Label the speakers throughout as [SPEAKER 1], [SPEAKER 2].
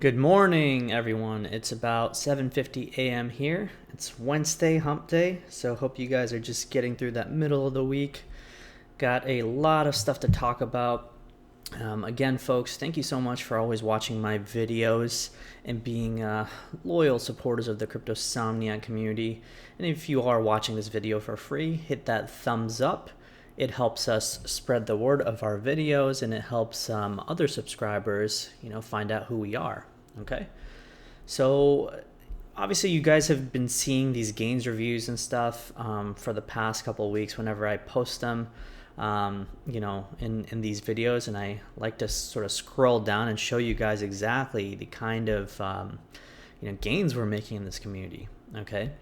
[SPEAKER 1] Good morning, everyone. It's about 7:50 a.m. here. It's Wednesday, hump day, so hope you guys are just getting through that middle of the week. Got a lot of stuff to talk about. Again, folks, thank you so much for always watching my videos and being loyal supporters of the Cryptosomniac community. And if you are watching this video for free, hit that thumbs up. It helps us spread the word of our videos, and it helps other subscribers, find out who we are. Okay, so obviously you guys have been seeing these gains reviews and stuff for the past couple of weeks whenever I post them, in these videos, and I like to sort of scroll down and show you guys exactly the kind of gains we're making in this community. Okay.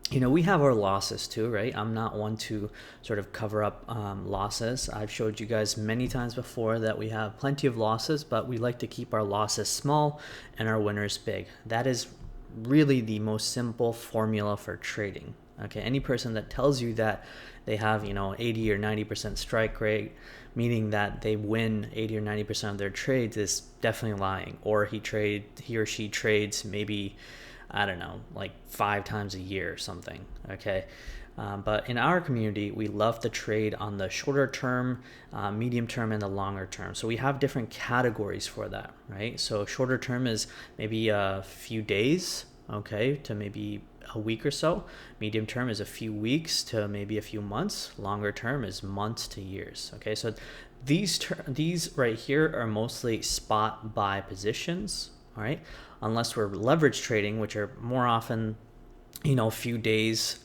[SPEAKER 1] We have our losses too, right? I'm not one to sort of cover up losses. I've showed you guys many times before that we have plenty of losses, but we like to keep our losses small and our winners big. That is really the most simple formula for trading. Okay, any person that tells you that they have 80 or 90% strike rate, meaning that they win 80 or 90% of their trades, is definitely lying. Or he or she trades maybe, I don't know, like 5 times a year or something. Okay. But in our community, we love to trade on the shorter term, medium term, and the longer term. So we have different categories for that, right? So shorter term is maybe a few days, okay, to maybe a week or so. Medium term is a few weeks to maybe a few months. Longer term is months to years. Okay. So these right here are mostly spot buy positions. All right. Unless we're leverage trading, which are more often, a few days,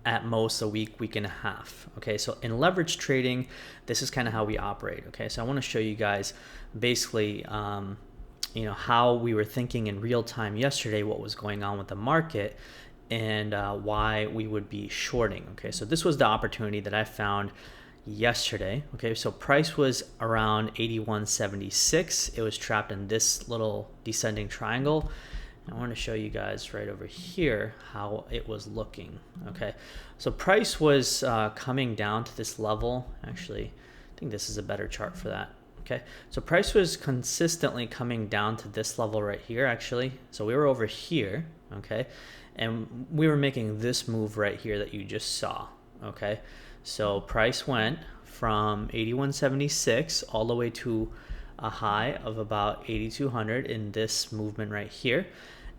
[SPEAKER 1] at most a week, week and a half. Okay, so in leverage trading, this is kind of how we operate. Okay, so I want to show you guys basically, how we were thinking in real time yesterday, what was going on with the market, and why we would be shorting. Okay, so this was the opportunity that I found yesterday. Okay, so price was around 81.76. It was trapped in this little descending triangle. I want to show you guys right over here how it was looking. Okay, so price was coming down to this level. Actually, I think this is a better chart for that. Okay, so price was consistently coming down to this level right here, actually. So we were over here, okay, and we were making this move right here that you just saw. Okay, so price went from 81.76 all the way to a high of about 8,200 in this movement right here.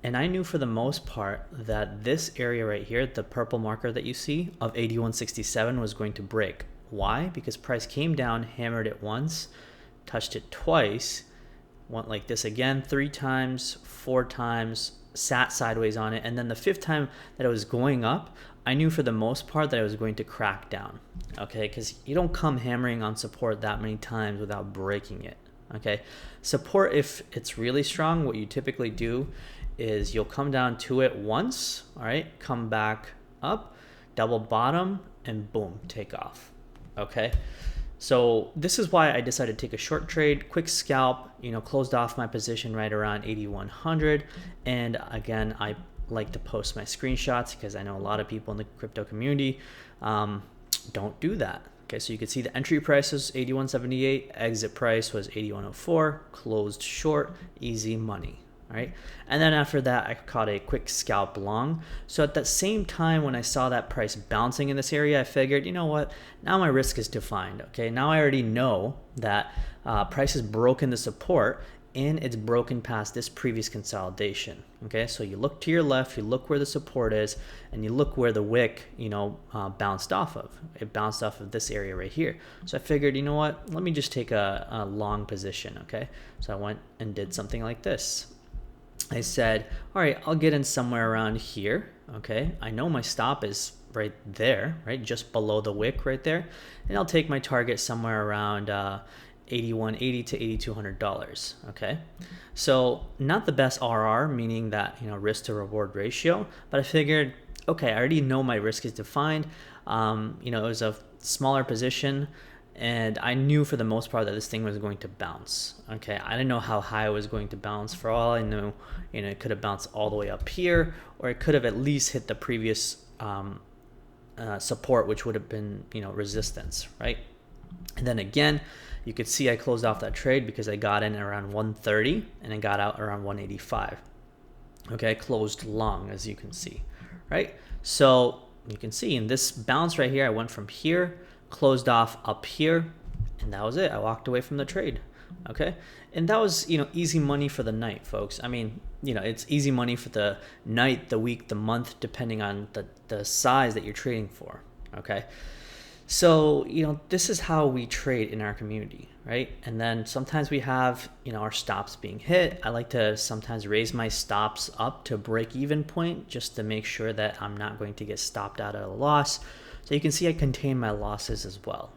[SPEAKER 1] And I knew for the most part that this area right here, the purple marker that you see of 81.67, was going to break. Why? Because price came down, hammered it once, touched it twice, went like this again 3 times, 4 times, sat sideways on it, and then the 5th time that it was going up, I knew for the most part that I was going to crack down. Okay, because you don't come hammering on support that many times without breaking it. Okay, support, if it's really strong, what you typically do is you'll come down to it once, all right, come back up, double bottom, and boom, take off. Okay, so this is why I decided to take a short trade, quick scalp, closed off my position right around 8,100. And again, I like to post my screenshots because I know a lot of people in the crypto community don't do that. Okay, so you can see the entry price was 81.78, exit price was 81.04, closed short, easy money. All right, and then after that, I caught a quick scalp long. So at that same time, when I saw that price bouncing in this area, I figured, you know what? Now my risk is defined. Okay, now I already know that price has broken the support and it's broken past this previous consolidation. Okay, so you look to your left, you look where the support is, and you look where the wick, bounced off of. It bounced off of this area right here. So I figured, you know what? Let me just take a long position. Okay, so I went and did something like this. I said, all right, I'll get in somewhere around here. Okay, I know my stop is right there, right, just below the wick right there, and I'll take my target somewhere around $81.80 to $8,200. Okay, so not the best RR, meaning that risk to reward ratio, but I figured, okay, I already know my risk is defined. It was a smaller position, and I knew for the most part that this thing was going to bounce. Okay, I didn't know how high it was going to bounce. For all I knew, it could have bounced all the way up here, or it could have at least hit the previous support, which would have been resistance, right? And then again, You could see I closed off that trade because I got in around 130 and I got out around 185. Okay, I closed long, as you can see, right? So you can see in this bounce right here, I went from here, closed off up here, and that was it. I walked away from the trade. Okay, and that was, you know, easy money for the night, folks. I mean, you know, it's easy money for the night, the week, the month, depending on the size that you're trading for. Okay, so, you know, this is how we trade in our community, right? And then sometimes we have, you know, our stops being hit. I like to sometimes raise my stops up to break even point just to make sure that I'm not going to get stopped out at a loss. So you can see I contain my losses as well.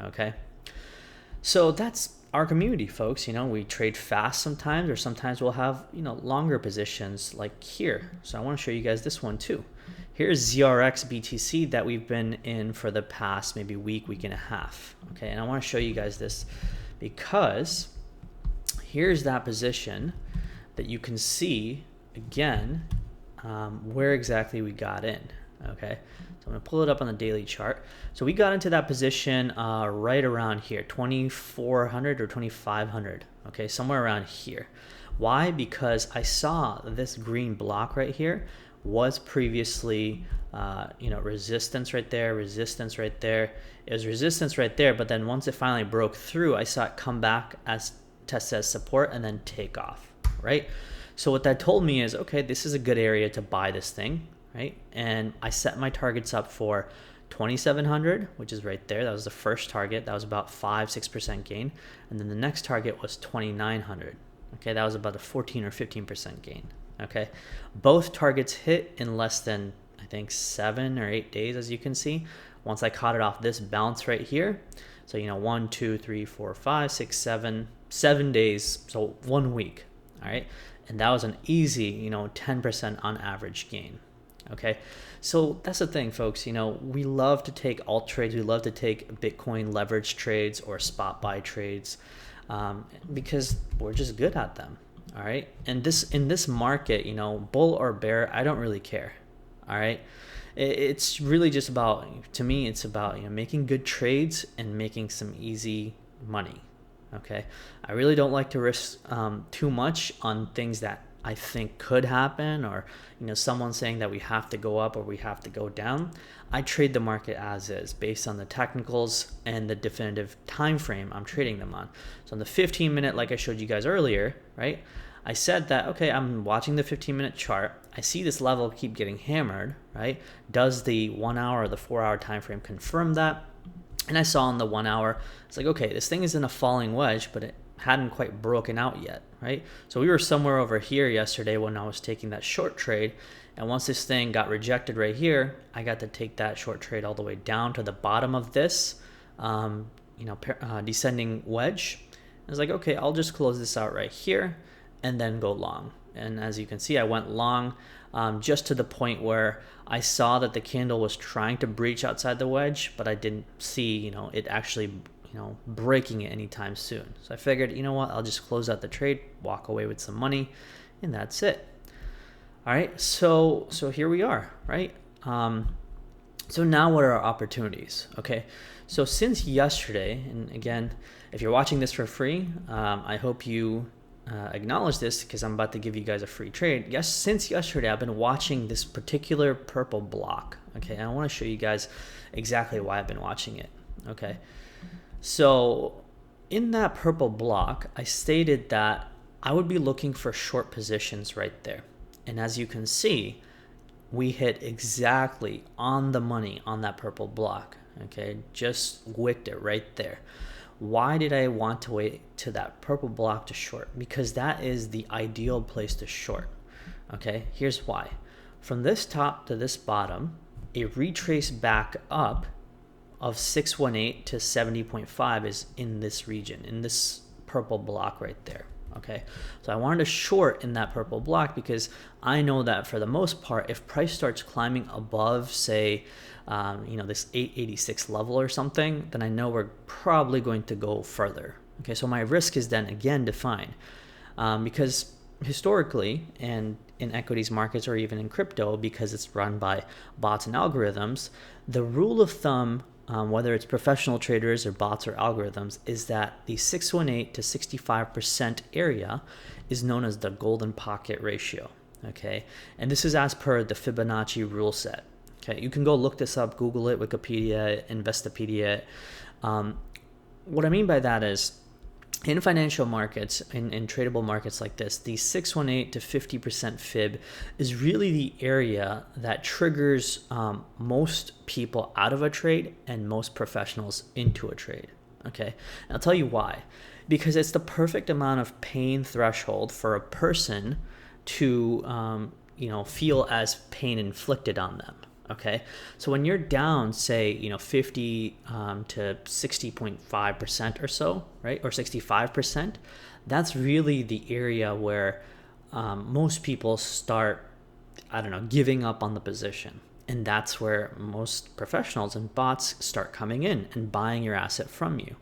[SPEAKER 1] Okay, so that's our community, folks. You know, we trade fast sometimes, or sometimes we'll have, you know, longer positions like here. So I want to show you guys this one too. Here's ZRX BTC that we've been in for the past maybe week and a half. Okay, and I want to show you guys this because here's that position that you can see again where exactly we got in. Okay, so I'm gonna pull it up on the daily chart. So we got into that position right around here, 2400 or 2500. Okay, somewhere around here. Why? Because I saw this green block right here was previously you know, resistance right there, resistance right there. It was resistance right there, but then once it finally broke through, I saw it come back as test as support and then take off, right? So what that told me is, okay, this is a good area to buy this thing, right? And I set my targets up for 2700, which is right there. That was the first target. That was about 5-6% gain. And then the next target was 2900. Okay, that was about a 14 or 15% gain. Okay, both targets hit in less than, I think, 7 or 8 days, as you can see. Once I caught it off this bounce right here. So, you know, 1, 2, 3, 4, 5, 6, 7 days. So 1 week. All right. And that was an easy, you know, 10% on average gain. Okay. So that's the thing, folks. You know, we love to take alt trades. We love to take Bitcoin leverage trades or spot buy trades because we're just good at them. All right. And in this market, you know, bull or bear, I don't really care. All right. It's really just about, to me, it's about, you know, making good trades and making some easy money. Okay. I really don't like to risk too much on things that I think could happen, or, you know, someone saying that we have to go up or we have to go down. I trade the market as is based on the technicals and the definitive time frame I'm trading them on. So on the 15-minute, like I showed you guys earlier, right? I said that, okay, I'm watching the 15-minute chart. I see this level keep getting hammered, right? Does the 1 hour or the 4 hour time frame confirm that? And I saw on the 1 hour, it's like, okay, this thing is in a falling wedge, but it hadn't quite broken out yet, right? So we were somewhere over here yesterday when I was taking that short trade. And once this thing got rejected right here, I got to take that short trade all the way down to the bottom of this, you know, descending wedge. I was like, okay, I'll just close this out right here and then go long. And as you can see, I went long just to the point where I saw that the candle was trying to breach outside the wedge, but I didn't see, you know, it actually, you know, breaking it anytime soon. So I figured, you know what, I'll just close out the trade, walk away with some money, and that's it. All right, so here we are, right? So now what are our opportunities? Okay, so since yesterday, and again, if you're watching this for free, I hope you acknowledge this because I'm about to give you guys a free trade. Yes, since yesterday, I've been watching this particular purple block. Okay, and I want to show you guys exactly why I've been watching it. Okay, so in that purple block, I stated that I would be looking for short positions right there. And as you can see, we hit exactly on the money on that purple block. Okay, just wicked it right there. Why did I want to wait to that purple block to short? Because that is the ideal place to short. Okay, here's why. From this top to this bottom, a retrace back up of 618 to 70.5 is in this region, in this purple block right there. Okay, so I wanted to short in that purple block because I know that for the most part, if price starts climbing above, say, you know, this 886 level or something, then I know we're probably going to go further. Okay, so my risk is then again defined because historically, and in equities markets or even in crypto, because it's run by bots and algorithms, the rule of thumb whether it's professional traders or bots or algorithms, is that the 618 to 65% area is known as the golden pocket ratio. Okay, and this is as per the Fibonacci rule set. Okay, you can go look this up, Google it, Wikipedia, Investopedia. What I mean by that is, in financial markets, in tradable markets like this, the 618 to 50% fib is really the area that triggers most people out of a trade and most professionals into a trade. Okay, and I'll tell you why. Because it's the perfect amount of pain threshold for a person to feel as pain inflicted on them. Okay, so when you're down, say, 50 to 60.5% or so, right, or 65%, that's really the area where most people start, giving up on the position. And that's where most professionals and bots start coming in and buying your asset from you,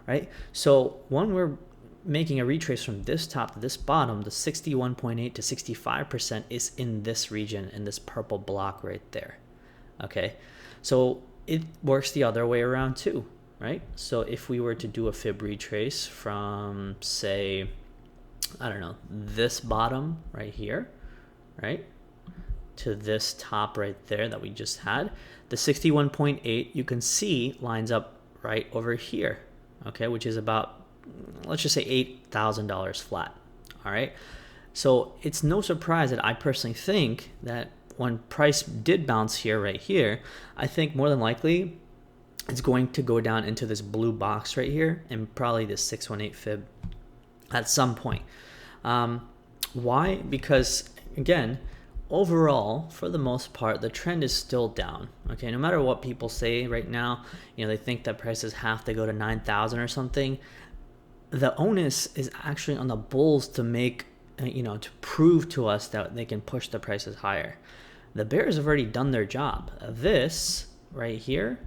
[SPEAKER 1] right? So when we're making a retrace from this top to this bottom, the 61.8 to 65% is in this region, in this purple block right there. Okay, so it works the other way around too, right? So if we were to do a fib retrace from, say, this bottom right here, right, to this top right there that we just had, the 61.8, you can see lines up right over here, okay, which is about, let's just say $8,000 flat. All right, so it's no surprise that I personally think that when price did bounce here, right here, I think more than likely it's going to go down into this blue box right here and probably this 618 fib at some point. Why? Because again, overall, for the most part, the trend is still down. Okay, no matter what people say right now, they think that prices have to go to 9,000 or something. The onus is actually on the bulls to make, to prove to us that they can push the prices higher. The bears have already done their job. This right here,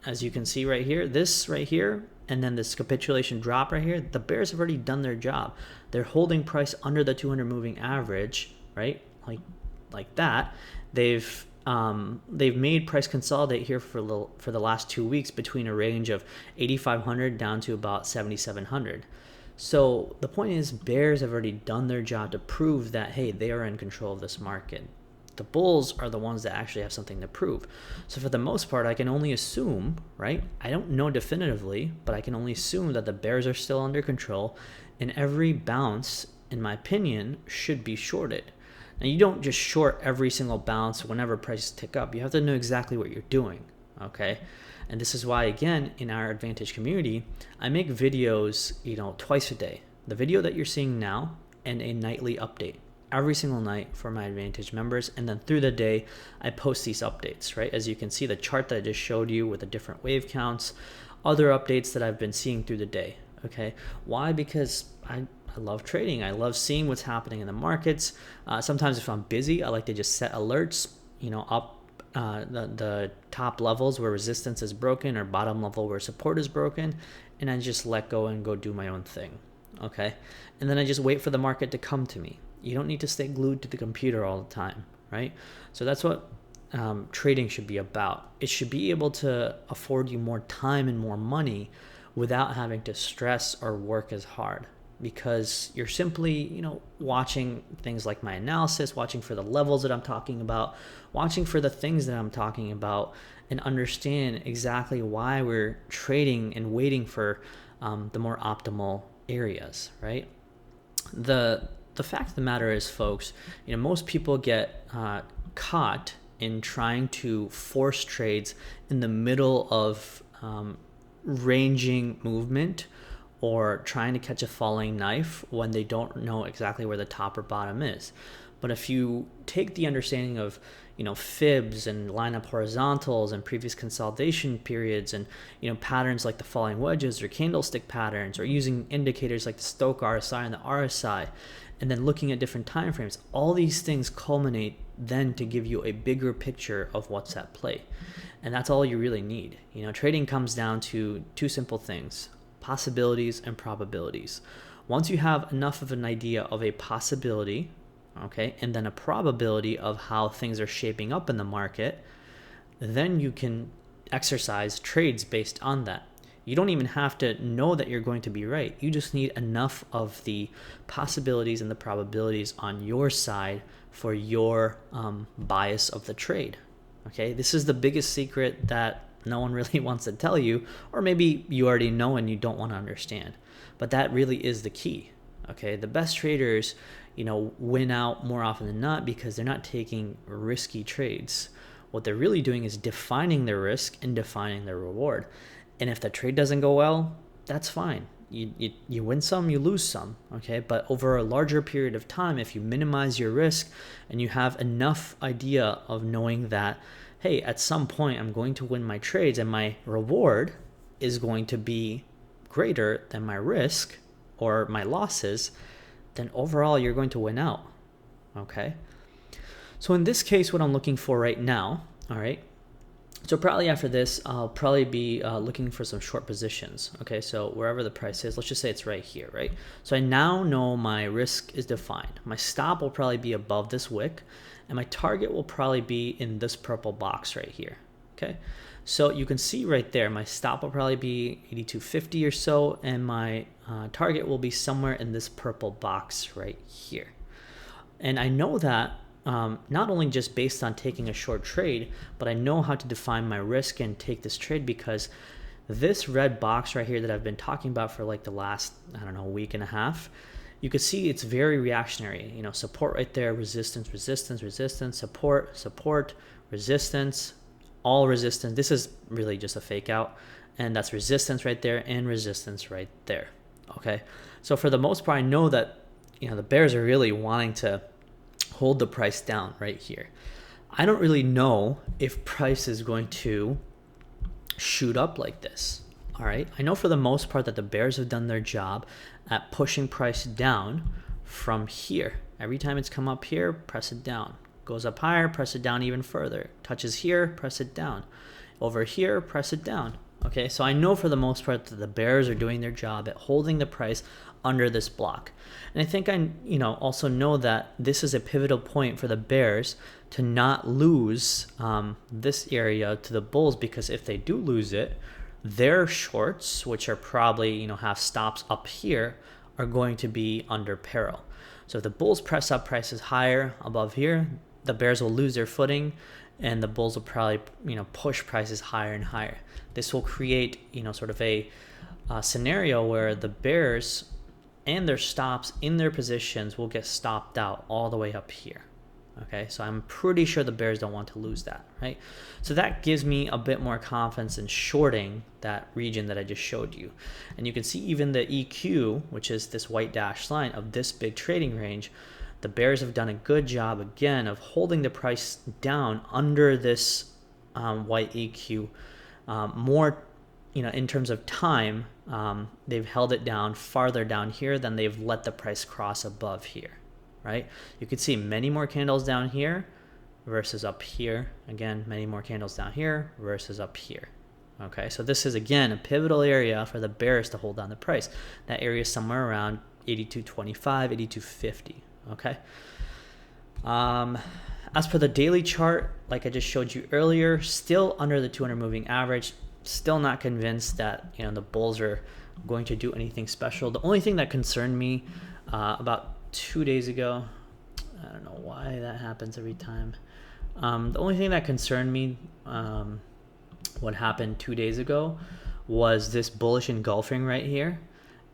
[SPEAKER 1] as you can see right here, this right here, and then this capitulation drop right here, the bears have already done their job. They're holding price under the 200 moving average, right? Like that. They've made price consolidate here for the last 2 weeks between a range of 8,500 down to about 7,700. So the point is, bears have already done their job to prove that, hey, they are in control of this market. The bulls are the ones that actually have something to prove. So for the most part, I can only assume, right? I don't know definitively, but I can only assume that the bears are still under control, and every bounce, in my opinion, should be shorted. Now, you don't just short every single bounce whenever prices tick up. You have to know exactly what you're doing, okay? And this is why, again, in our Advantage community, I make videos, twice a day. The video that you're seeing now and a nightly update every single night for my Advantage members. And then through the day, I post these updates, right? As you can see, the chart that I just showed you with the different wave counts, other updates that I've been seeing through the day, okay? Why? Because I love trading. I love seeing what's happening in the markets. Sometimes if I'm busy, I like to just set alerts, up the top levels where resistance is broken or bottom level where support is broken, and I just let go and go do my own thing, okay? And then I just wait for the market to come to me. You don't need to stay glued to the computer all the time, right? So that's what trading should be about. It should be able to afford you more time and more money without having to stress or work as hard, because you're simply, watching things like my analysis, watching for the levels that I'm talking about, watching for the things that I'm talking about, and understand exactly why we're trading and waiting for the more optimal areas, right? The fact of the matter is, folks, most people get caught in trying to force trades in the middle of ranging movement, or trying to catch a falling knife when they don't know exactly where the top or bottom is. But if you take the understanding of, fibs and line up horizontals and previous consolidation periods and, patterns like the falling wedges or candlestick patterns, or using indicators like the Stochc RSI and the RSI, and then looking at different time frames, all these things culminate then to give you a bigger picture of what's at play. And that's all you really need. Trading comes down to two simple things: possibilities and probabilities. Once you have enough of an idea of a possibility, okay, and then a probability of how things are shaping up in the market, then you can exercise trades based on that. You don't even have to know that you're going to be right. You just need enough of the possibilities and the probabilities on your side for your bias of the trade. Okay, this is the biggest secret that no one really wants to tell you, or maybe you already know and you don't want to understand. But that really is the key. Okay, the best traders, win out more often than not because they're not taking risky trades. What they're really doing is defining their risk and defining their reward. And if the trade doesn't go well, that's fine. You win some, you lose some, okay? But over a larger period of time, if you minimize your risk and you have enough idea of knowing that, hey, at some point I'm going to win my trades and my reward is going to be greater than my risk or my losses, then overall you're going to win out, okay? So in this case, what I'm looking for right now, all right, so probably after this, I'll probably be looking for some short positions. Okay, so wherever the price is, let's just say it's right here, right? So I now know my risk is defined. My stop will probably be above this wick, and my target will probably be in this purple box right here. Okay, so you can see right there, my stop will probably be 82.50 or so, and my target will be somewhere in this purple box right here. And I know that not only just based on taking a short trade, but I know how to define my risk and take this trade because this red box right here that I've been talking about for like the last, week and a half, you can see it's very reactionary. Support right there, resistance, resistance, resistance, support, support, resistance, all resistance. This is really just a fake out, and that's resistance right there and resistance right there. Okay, so for the most part, I know that the bears are really wanting to hold the price down right here. I don't really know if price is going to shoot up like this. All right, I know for the most part that the bears have done their job at pushing price down from here. Every time it's come up here, press it down. Goes up higher, press it down even further. Touches here, press it down. Over here, press it down. Okay, so I know for the most part that the bears are doing their job at holding the price under this block. And I think I also know that this is a pivotal point for the bears to not lose this area to the bulls, because if they do lose it, their shorts, which are probably have stops up here, are going to be under peril. So if the bulls press up prices higher above here, the bears will lose their footing, and the bulls will probably push prices higher and higher. This will create sort of a scenario where the bears and their stops in their positions will get stopped out all the way up here. Okay, so I'm pretty sure the bears don't want to lose that, right? So that gives me a bit more confidence in shorting that region that I just showed you. And you can see even the EQ, which is this white dashed line of this big trading range, the bears have done a good job again of holding the price down under this white EQ. More, in terms of time, they've held it down farther down here than they've let the price cross above here, right? You can see many more candles down here versus up here. Again, many more candles down here versus up here. Okay, so this is again a pivotal area for the bears to hold down the price. That area is somewhere around 82.25, 82.50. Okay. As for the daily chart, like I just showed you earlier, still under the 200 moving average. Still not convinced that the bulls are going to do anything special. The only thing that concerned me about 2 days ago, I don't know why that happens every time. The only thing that concerned me, what happened 2 days ago, was this bullish engulfing right here.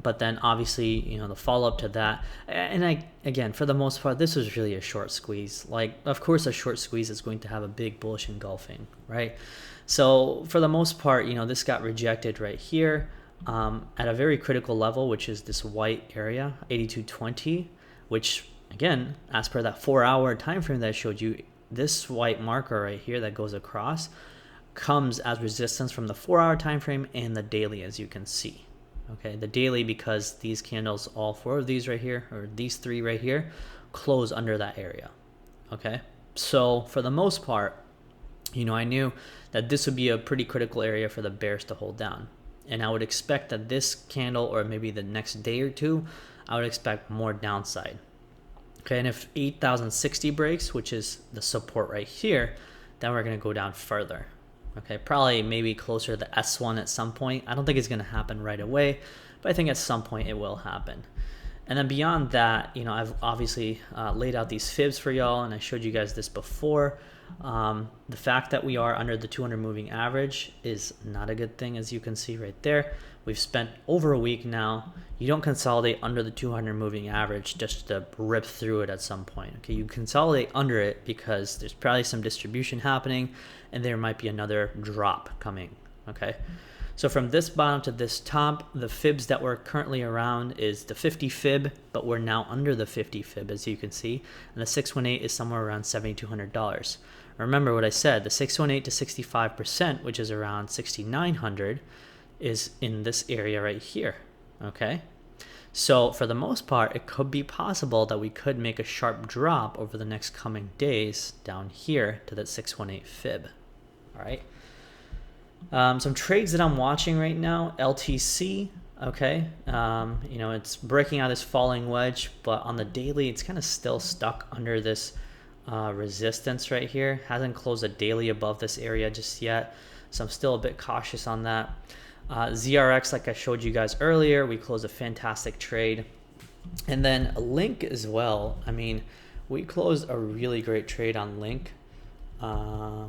[SPEAKER 1] But then obviously, the follow-up to that, and again, for the most part, this was really a short squeeze. Like, of course, a short squeeze is going to have a big bullish engulfing, right? So for the most part, this got rejected right here at a very critical level, which is this white area, 82.20, which, again, as per that 4-hour time frame that I showed you, this white marker right here that goes across comes as resistance from the 4-hour time frame and the daily, as you can see. Okay, the daily, because these candles, all 4 of these right here, or these 3 right here, close under that area. Okay, so for the most part, I knew that this would be a pretty critical area for the bears to hold down. And I would expect that this candle, or maybe the next day or two, I would expect more downside. Okay, and if 8,060 breaks, which is the support right here, then we're going to go down further. Okay, probably maybe closer to the S1 at some point. I don't think it's going to happen right away, but I think at some point it will happen. And then beyond that, you know, I've obviously laid out these fibs for y'all, and I showed you guys this before. The fact that we are under the 200 moving average is not a good thing, as you can see right there. We've spent over a week now. You don't consolidate under the 200 moving average just to rip through it at some point. Okay, you consolidate under it because there's probably some distribution happening and there might be another drop coming. Okay, so from this bottom to this top, the fibs that we're currently around is the 50 fib, but we're now under the 50 fib, as you can see, and the 618 is somewhere around $7,200. Remember what I said, the 618 to 65%, which is around 6,900, is in this area right here. Okay, so for the most part, it could be possible that we could make a sharp drop over the next coming days down here to that 618 fib. All right, some trades that I'm watching right now, LTC. Okay, you know, it's breaking out this falling wedge, but on the daily, it's kind of still stuck under this resistance right here. Hasn't closed a daily above this area just yet, so I'm still a bit cautious on that. ZRX, like I showed you guys earlier, we closed a fantastic trade. And then Link as well. I mean, we closed a really great trade on Link. I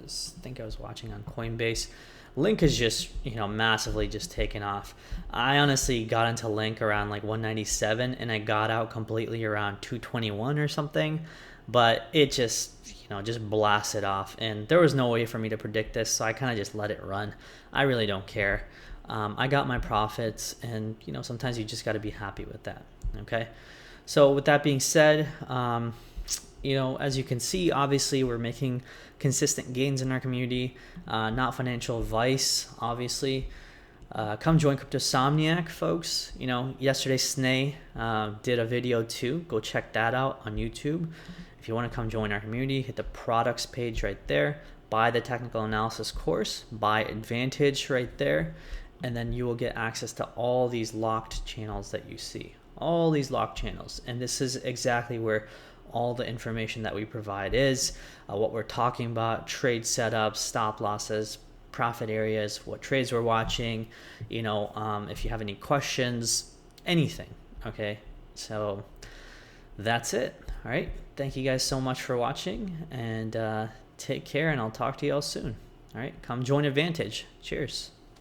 [SPEAKER 1] think I was watching on Coinbase. Link is just, you know, massively just taken off. I honestly got into Link around like 197 and I got out completely around 221 or something, but it just, you know, just blasted off, and there was no way for me to predict this, so I kind of just let it run. I really don't care. I got my profits, and you know, sometimes you just got to be happy with that. Okay, so with that being said, you know, as you can see, obviously we're making consistent gains in our community. Not financial advice, obviously. Come join Cryptosomniac, folks. You know, yesterday Snay did a video too. Go check that out on YouTube. If you want to come join our community, hit the products page right there. Buy the technical analysis course. Buy Advantage right there. And then you will get access to all these locked channels that you see. All these locked channels. And this is exactly where all the information that we provide is. What we're talking about, trade setups, stop losses, profit areas, what trades we're watching, you know, if you have any questions, anything. Okay, so that's it. All right, thank you guys so much for watching, and take care, and I'll talk to you all soon. All right, come join Advantage. Cheers.